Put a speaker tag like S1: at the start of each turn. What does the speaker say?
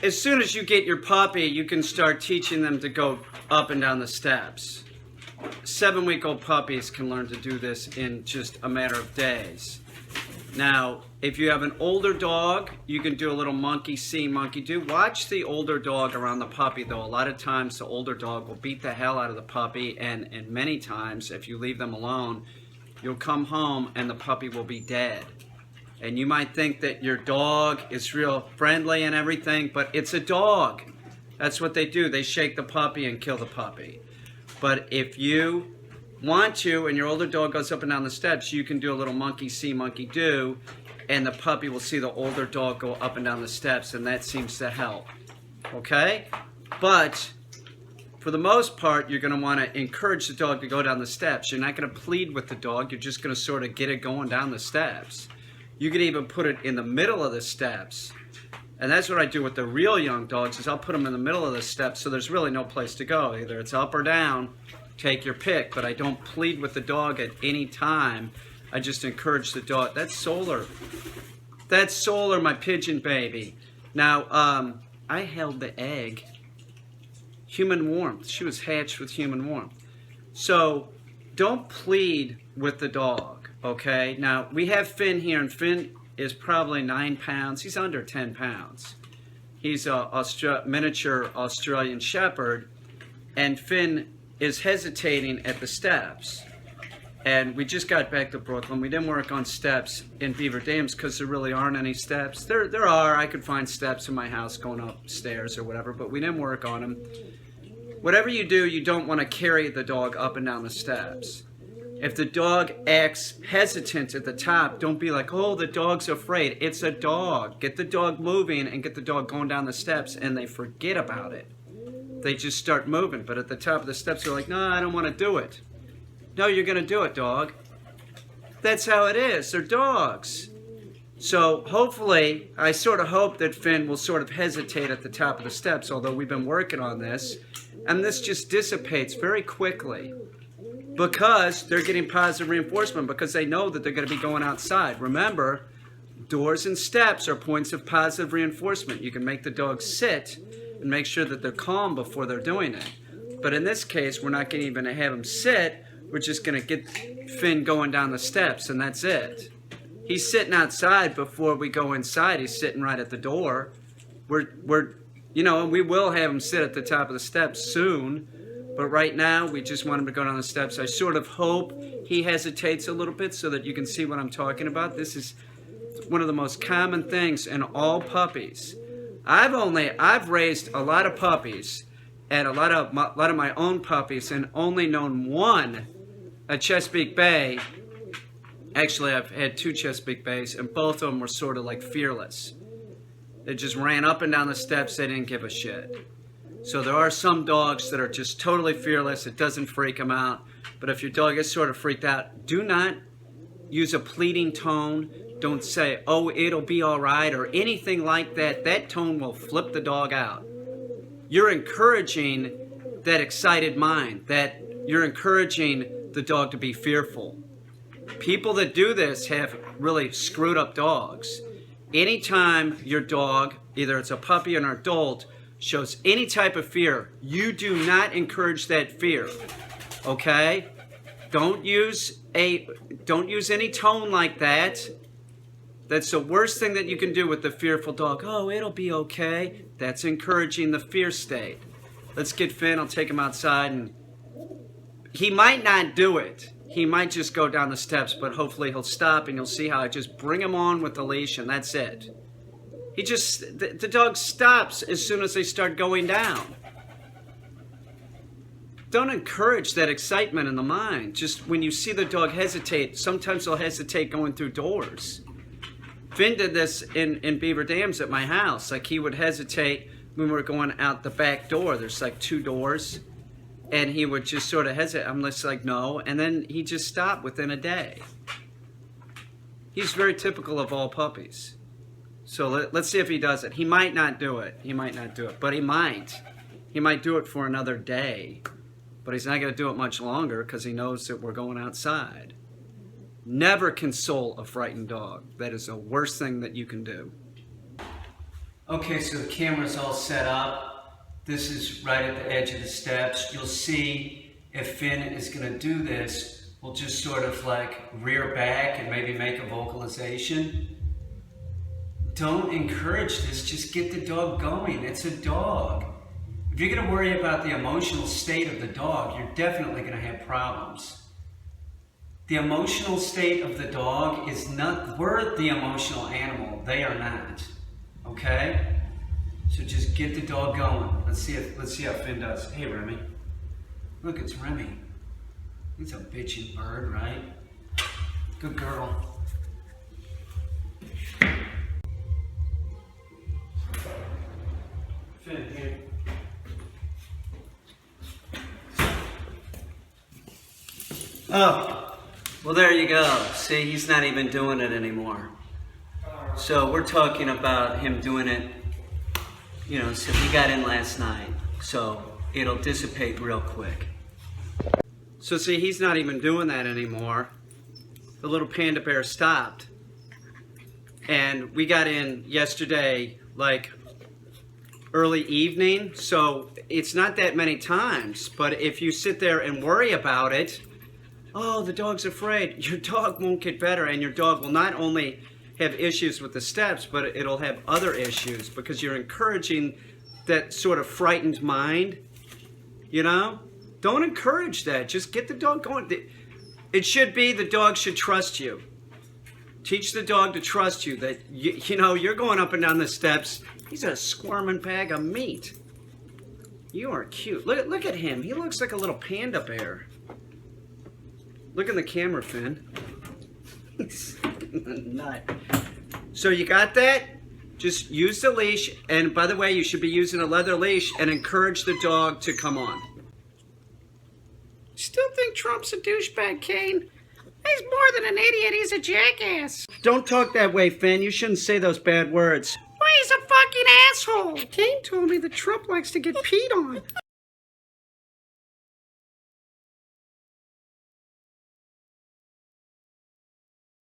S1: As soon as you get your puppy, you can start teaching them to go up and down the steps. 7-week-old puppies can learn to do this in just a matter of days. Now, if you have an older dog, you can do a little monkey see, monkey do. Watch the older dog around the puppy, though. A lot of times, the older dog will beat the hell out of the puppy, and many times, if you leave them alone, you'll come home and the puppy will be dead. And you might think that your dog is real friendly and everything, but it's a dog. That's what they do. They shake the puppy and kill the puppy. But if you want to, and your older dog goes up and down the steps, you can do a little monkey see, monkey do, and the puppy will see the older dog go up and down the steps, and that seems to help. Okay? But for the most part, you're going to want to encourage the dog to go down the steps. You're not going to plead with the dog. You're just going to sort of get it going down the steps. You could even put it in the middle of the steps. And that's what I do with the real young dogs, is I'll put them in the middle of the steps so there's really no place to go. Either it's up or down, take your pick, but I don't plead with the dog at any time. I just encourage the dog. That's Solar. That's Solar, my pigeon baby. Now, I held the egg. Human warmth. She was hatched with human warmth. So, don't plead with the dog, okay? Now, we have Finn here, and Finn is probably 9 pounds. He's under 10 pounds. He's a miniature Australian Shepherd, and Finn is hesitating at the steps. And we just got back to Brooklyn. We didn't work on steps in Beaver Dams because there really aren't any steps. There are. I could find steps in my house going upstairs or whatever, but we didn't work on them. Whatever you do, you don't want to carry the dog up and down the steps. If the dog acts hesitant at the top, don't be like, oh, the dog's afraid. It's a dog. Get the dog moving and get the dog going down the steps, and they forget about it. They just start moving. But at the top of the steps, they're like, no, I don't want to do it. No, you're going to do it, dog. That's how it is. They're dogs. So hopefully, I sort of hope that Finn will sort of hesitate at the top of the steps, although we've been working on this. And this just dissipates very quickly because they're getting positive reinforcement, because they know that they're going to be going outside. Remember, doors and steps are points of positive reinforcement. You can make the dog sit and make sure that they're calm before they're doing it. But in this case, we're not going to even have him sit. We're just going to get Finn going down the steps, and that's it. He's sitting outside before we go inside. He's sitting right at the door. And we will have him sit at the top of the steps soon. But right now, we just want him to go down the steps. I sort of hope he hesitates a little bit so that you can see what I'm talking about. This is one of the most common things in all puppies. I've raised a lot of puppies and a lot of my own puppies, and only known one, a Chesapeake Bay. Actually, I've had 2 Chesapeake Bays, and both of them were sort of like fearless. They just ran up and down the steps. They didn't give a shit. So there are some dogs that are just totally fearless. It doesn't freak them out. But if your dog is sort of freaked out, do not use a pleading tone. Don't say, oh, it'll be all right, or anything like that. That tone will flip the dog out. You're encouraging that excited mind, that you're encouraging the dog to be fearful. People that do this have really screwed up dogs. Anytime your dog, either it's a puppy or an adult, shows any type of fear, you do not encourage that fear. Okay? Don't use any tone like that. That's the worst thing that you can do with the fearful dog. Oh, it'll be okay. That's encouraging the fear state. Let's get Finn. I'll take him outside, and he might not do it. He might just go down the steps, but hopefully he'll stop, and you'll see how I just bring him on with the leash, and that's it. The dog stops as soon as they start going down. Don't encourage that excitement in the mind. Just when you see the dog hesitate, sometimes they'll hesitate going through doors. Finn did this in Beaver Dams at my house. Like, he would hesitate when we were going out the back door. There's like 2 doors. And he would just sort of hesitate. I'm just like, no. And then he just stopped within a day. He's very typical of all puppies. So let's see if he does it. He might not do it. He might not do it. But he might. He might do it for another day. But he's not going to do it much longer because he knows that we're going outside. Never console a frightened dog. That is the worst thing that you can do. Okay, so the camera's all set up. This is right at the edge of the steps. You'll see if Finn is going to do this, we'll just sort of like rear back and maybe make a vocalization. Don't encourage this, just get the dog going. It's a dog. If you're going to worry about the emotional state of the dog, you're definitely going to have problems. The emotional state of the dog is not, we're the emotional animal, they are not. Okay? So just get the dog going. Let's see how Finn does. Hey Remy. Look, it's Remy. He's a bitchin' bird, right? Good girl. Finn, here. Oh, well there you go. See, he's not even doing it anymore. So we're talking about him doing it, you know, so he got in last night. So it'll dissipate real quick. So see, he's not even doing that anymore. The little panda bear stopped. And we got in yesterday, like early evening. So it's not that many times. But if you sit there and worry about it, oh, the dog's afraid. Your dog won't get better, and your dog will not only have issues with the steps, but it'll have other issues because you're encouraging that sort of frightened mind, you know? Don't encourage that. Just get the dog going. It should be the dog should trust you. Teach the dog to trust you that, you know, you're going up and down the steps. He's a squirming bag of meat. You are cute. Look at him. He looks like a little panda bear. Look in the camera, Finn. Nut. So you got that? Just use the leash, and by the way, you should be using a leather leash, and encourage the dog to come on. Still think Trump's a douchebag, Caine? He's more than an idiot, he's a jackass. Don't talk that way, Finn. You shouldn't say those bad words. Well, he's a fucking asshole. Caine told me that Trump likes to get peed on.